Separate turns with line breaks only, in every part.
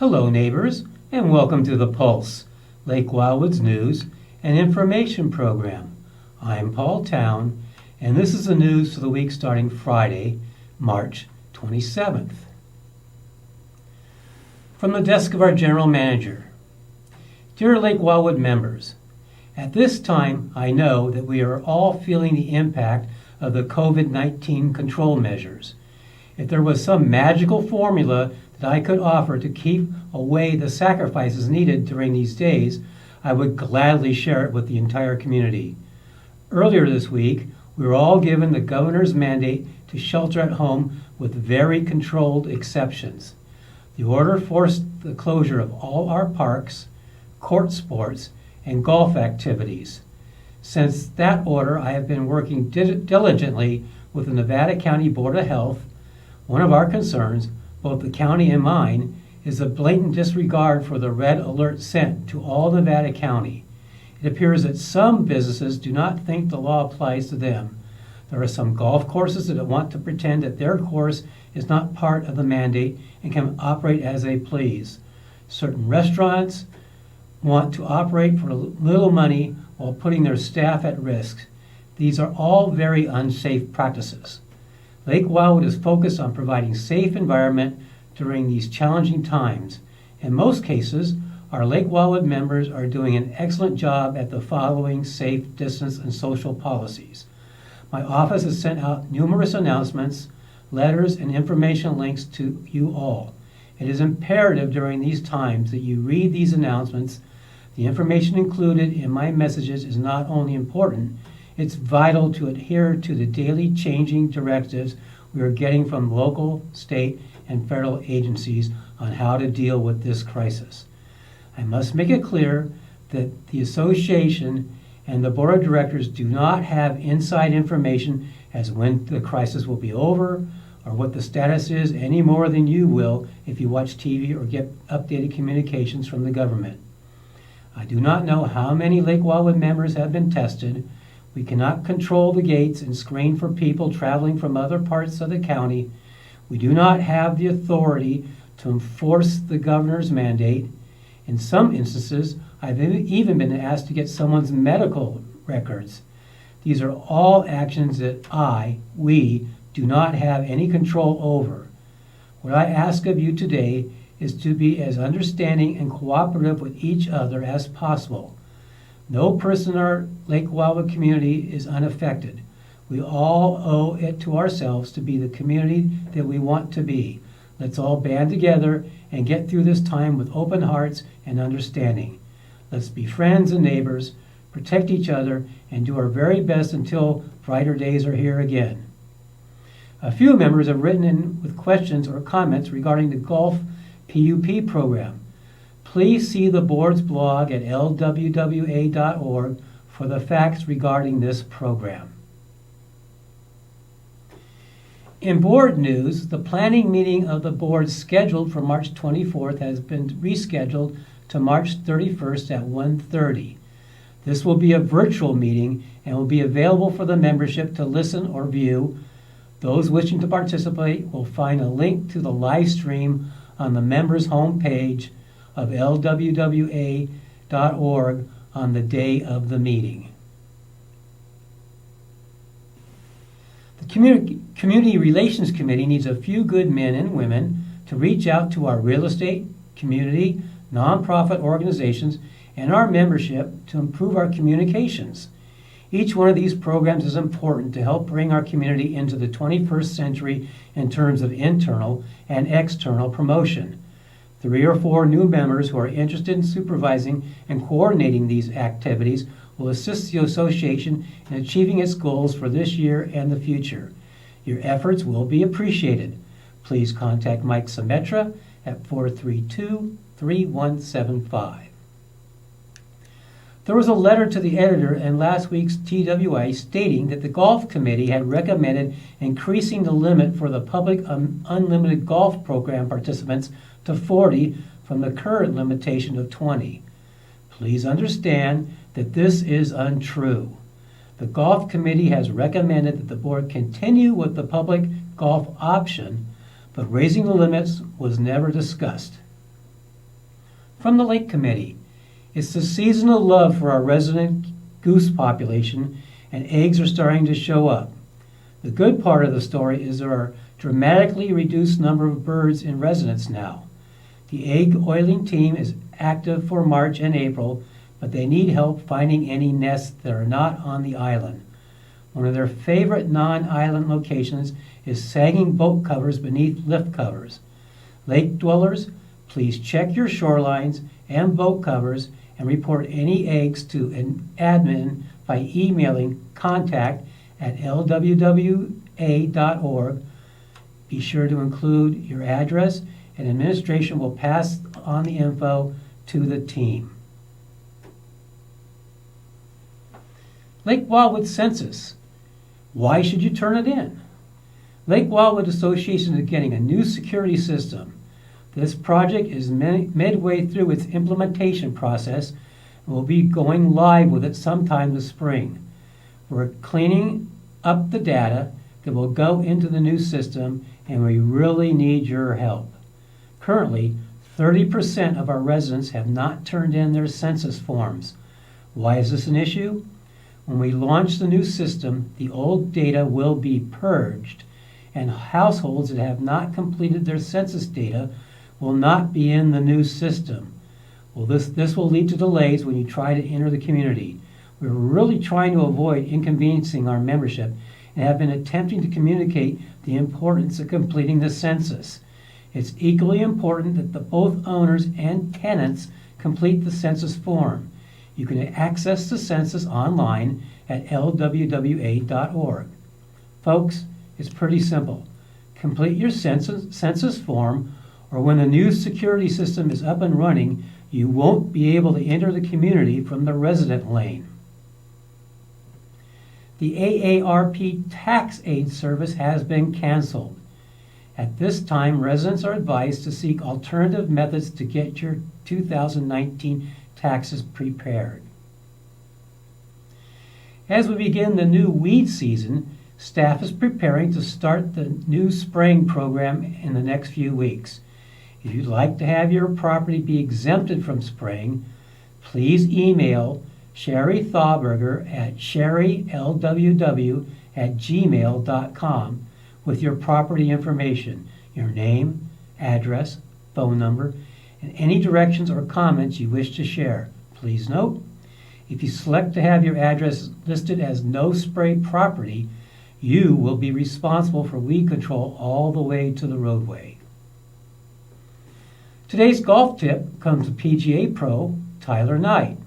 Hello, neighbors, and welcome to The Pulse, Lake Wildwood's news and information program. I'm Paul Town, and this is the news for the week starting Friday, March 27th. From the desk of our General Manager. Dear Lake Wildwood members, at this time I know that we are all feeling the impact of the COVID-19 control measures. If there was some magical formula that I could offer to keep away the sacrifices needed during these days, I would gladly share it with the entire community. Earlier this week, we were all given the governor's mandate to shelter at home with very controlled exceptions. The order forced the closure of all our parks, court sports, and golf activities. Since that order, I have been working diligently with the Nevada County Board of Health. One of our concerns, both the county and mine, is the blatant disregard for the red alert sent to all Nevada County. It appears that some businesses do not think the law applies to them. There are some golf courses that want to pretend that their course is not part of the mandate and can operate as they please. Certain restaurants want to operate for little money while putting their staff at risk. These are all very unsafe practices. Lake Wildwood is focused on providing safe environment during these challenging times. In most cases, our Lake Wildwood members are doing an excellent job at the following safe distance and social policies. My office has sent out numerous announcements, letters, and information links to you all. It is imperative during these times that you read these announcements. The information included in my messages is not only important, it's vital to adhere to the daily changing directives we are getting from local, state, and federal agencies on how to deal with this crisis. I must make it clear that the association and the board of directors do not have inside information as when the crisis will be over or what the status is any more than you will if you watch TV or get updated communications from the government. I do not know how many Lake Wildwood members have been tested. We cannot control the gates and screen for people traveling from other parts of the county. We do not have the authority to enforce the governor's mandate. In some instances, I've even been asked to get someone's medical records. These are all actions that we do not have any control over. What I ask of you today is to be as understanding and cooperative with each other as possible. No person in our Lake Wildwood community is unaffected. We all owe it to ourselves to be the community that we want to be. Let's all band together and get through this time with open hearts and understanding. Let's be friends and neighbors, protect each other, and do our very best until brighter days are here again. A few members have written in with questions or comments regarding the golf PUP program. Please see the board's blog at lwwa.org for the facts regarding this program. In board news, the planning meeting of the board scheduled for March 24th has been rescheduled to March 31st at 1:30. This will be a virtual meeting and will be available for the membership to listen or view. Those wishing to participate will find a link to the live stream on the members' homepage of lwwa.org on the day of the meeting. The Community Relations Committee needs a few good men and women to reach out to our real estate, community, nonprofit organizations, and our membership to improve our communications. Each one of these programs is important to help bring our community into the 21st century in terms of internal and external promotion. 3 or 4 new members who are interested in supervising and coordinating these activities will assist the association in achieving its goals for this year and the future. Your efforts will be appreciated. Please contact Mike Symetra at 432-3175. There was a letter to the editor in last week's TWI stating that the Golf Committee had recommended increasing the limit for the public unlimited golf program participants to 40 from the current limitation of 20. Please understand that this is untrue. The Golf Committee has recommended that the board continue with the public golf option, but raising the limits was never discussed. from the Lake Committee. It's the season of love for our resident goose population, and eggs are starting to show up. The good part of the story is there are dramatically reduced number of birds in residence now. The egg oiling team is active for March and April, but they need help finding any nests that are not on the island. One of their favorite non-island locations is sagging boat covers beneath lift covers. Lake dwellers, please check your shorelines and boat covers and report any eggs to an admin by emailing contact@lwwa.org. Be sure to include your address, and administration will pass on the info to the team. Lake Wildwood Census. Why should you turn it in? Lake Wildwood Association is getting a new security system. This project is midway through its implementation process and will be going live with it sometime this spring. We're cleaning up the data that will go into the new system, and we really need your help. Currently, 30% of our residents have not turned in their census forms. Why is this an issue? When we launch the new system, the old data will be purged, and households that have not completed their census data will not be in the new system. Well, this will lead to delays when you try to enter the community. We're really trying to avoid inconveniencing our membership and have been attempting to communicate the importance of completing the census. It's equally important that both owners and tenants complete the census form. You can access the census online at lwwa.org. Folks, it's pretty simple. Complete your census form, or when the new security system is up and running, you won't be able to enter the community from the resident lane. The AARP tax aid service has been canceled. At this time, residents are advised to seek alternative methods to get your 2019 taxes prepared. As we begin the new weed season, staff is preparing to start the new spraying program in the next few weeks. If you'd like to have your property be exempted from spraying, please email Sherry Thauberger at sherrylww@gmail.com with your property information, your name, address, phone number, and any directions or comments you wish to share. Please note, if you select to have your address listed as no spray property, you will be responsible for weed control all the way to the roadway. Today's golf tip comes from PGA Pro Tyler Knight.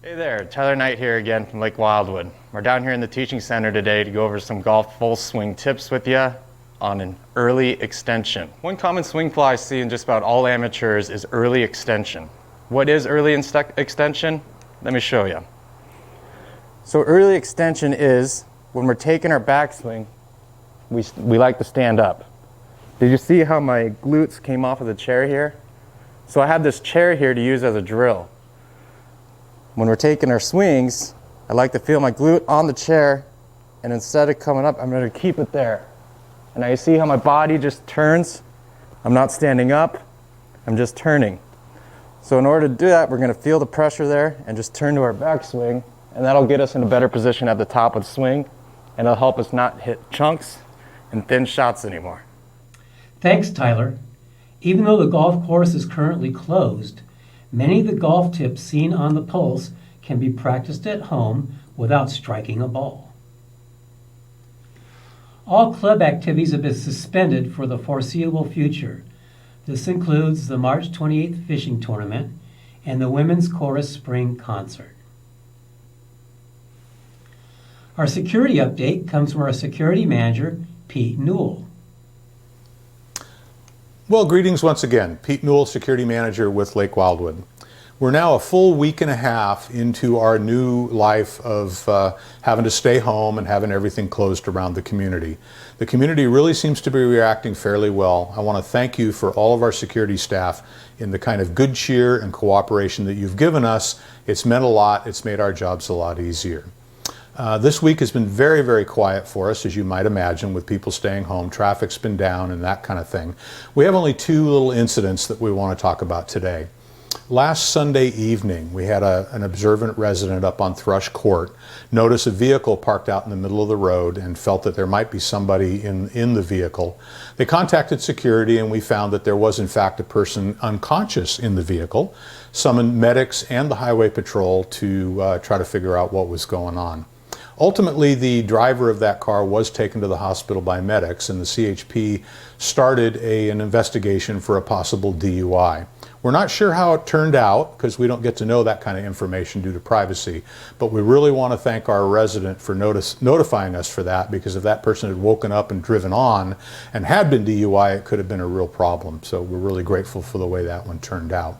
Hey there, Tyler Knight here again from Lake Wildwood. We're down here in the teaching center today to go over some golf full swing tips with you on an early extension. One common swing flaw I see in just about all amateurs is early extension. What is early extension? Let me show you. So early extension is when we're taking our backswing, we like to stand up. Did you see how my glutes came off of the chair here? So I have this chair here to use as a drill. When we're taking our swings, I like to feel my glute on the chair, and instead of coming up, I'm going to keep it there. And now you see how my body just turns? I'm not standing up, I'm just turning. So in order to do that, we're going to feel the pressure there and just turn to our backswing, and that'll get us in a better position at the top of the swing, and it'll help us not hit chunks and thin shots anymore.
Thanks, Tyler. Even though the golf course is currently closed, many of the golf tips seen on the Pulse can be practiced at home without striking a ball. All club activities have been suspended for the foreseeable future. This includes the March 28th fishing tournament and the Women's Chorus Spring Concert. Our security update comes from our security manager, Pete Newell.
Well, greetings once again. Pete Newell, Security Manager with Lake Wildwood. We're now a full week and a half into our new life of having to stay home and having everything closed around the community. The community really seems to be reacting fairly well. I want to thank you for all of our security staff in the kind of good cheer and cooperation that you've given us. It's meant a lot. It's made our jobs a lot easier. This week has been very, very quiet for us, as you might imagine, with people staying home. Traffic's been down and that kind of thing. We have only two little incidents that we want to talk about today. Last Sunday evening, we had an observant resident up on Thrush Court notice a vehicle parked out in the middle of the road and felt that there might be somebody in the vehicle. They contacted security, and we found that there was in fact a person unconscious in the vehicle, summoned medics and the highway patrol to try to figure out what was going on. Ultimately, the driver of that car was taken to the hospital by medics, and the CHP started an investigation for a possible DUI. We're not sure how it turned out because we don't get to know that kind of information due to privacy, but we really want to thank our resident for notifying us for that, because if that person had woken up and driven on and had been DUI, it could have been a real problem. So we're really grateful for the way that one turned out.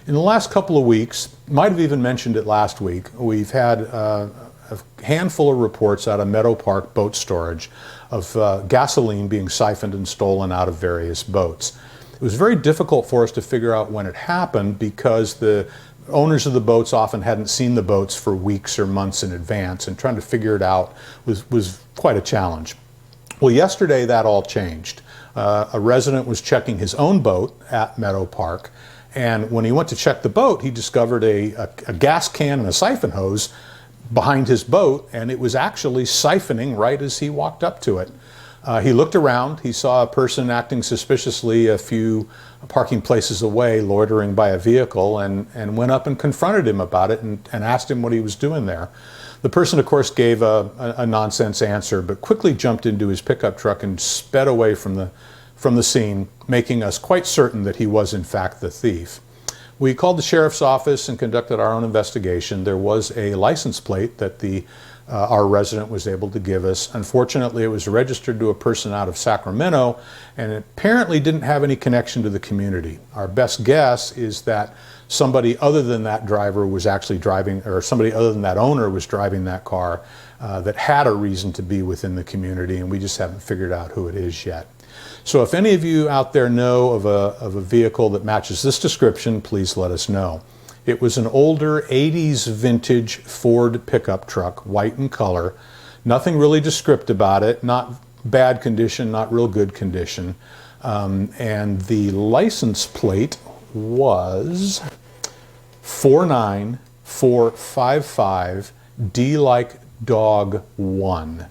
In the last couple of weeks, might have even mentioned it last week, we've had a handful of reports out of Meadow Park boat storage of gasoline being siphoned and stolen out of various boats. It was very difficult for us to figure out when it happened because the owners of the boats often hadn't seen the boats for weeks or months in advance, and trying to figure it out was quite a challenge. Well, yesterday that all changed. A resident was checking his own boat at Meadow Park, and when he went to check the boat, he discovered a gas can and a siphon hose behind his boat, and it was actually siphoning right as he walked up to it. He looked around, he saw a person acting suspiciously a few parking places away, loitering by a vehicle, and went up and confronted him about it and asked him what he was doing there. The person, of course, gave a nonsense answer, but quickly jumped into his pickup truck and sped away from the scene, making us quite certain that he was in fact the thief. We called the sheriff's office and conducted our own investigation. There was a license plate that our resident was able to give us. Unfortunately, it was registered to a person out of Sacramento, and it apparently didn't have any connection to the community. Our best guess is that somebody other than that driver was actually driving, or somebody other than that owner was driving that car that had a reason to be within the community, and we just haven't figured out who it is yet. So if any of you out there know of a vehicle that matches this description, please let us know. It was an older 80s vintage Ford pickup truck, white in color. Nothing really descriptive about it, not bad condition, not real good condition. And the license plate was 49455 D like dog 1.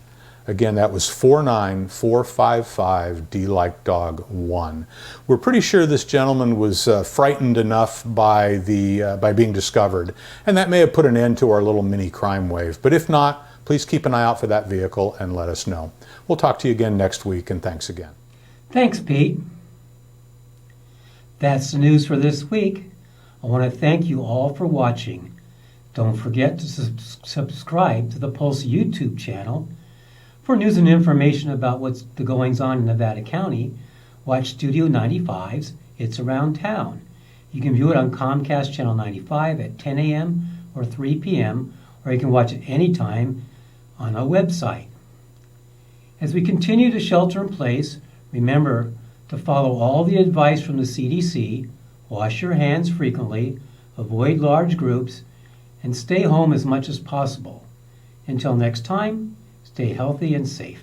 Again, that was 49455 D like dog 1. We're pretty sure this gentleman was frightened enough by being discovered, and that may have put an end to our little mini crime wave. But if not, please keep an eye out for that vehicle and let us know. We'll talk to you again next week, and thanks again.
Thanks, Pete. That's the news for this week. I want to thank you all for watching. Don't forget to subscribe to the Pulse YouTube channel. For news and information about what's the goings on in Nevada County, watch Studio 95's It's Around Town. You can view it on Comcast Channel 95 at 10 a.m. or 3 p.m., or you can watch it anytime on our website. As we continue to shelter in place, remember to follow all the advice from the CDC, wash your hands frequently, avoid large groups, and stay home as much as possible. Until next time, stay healthy and safe.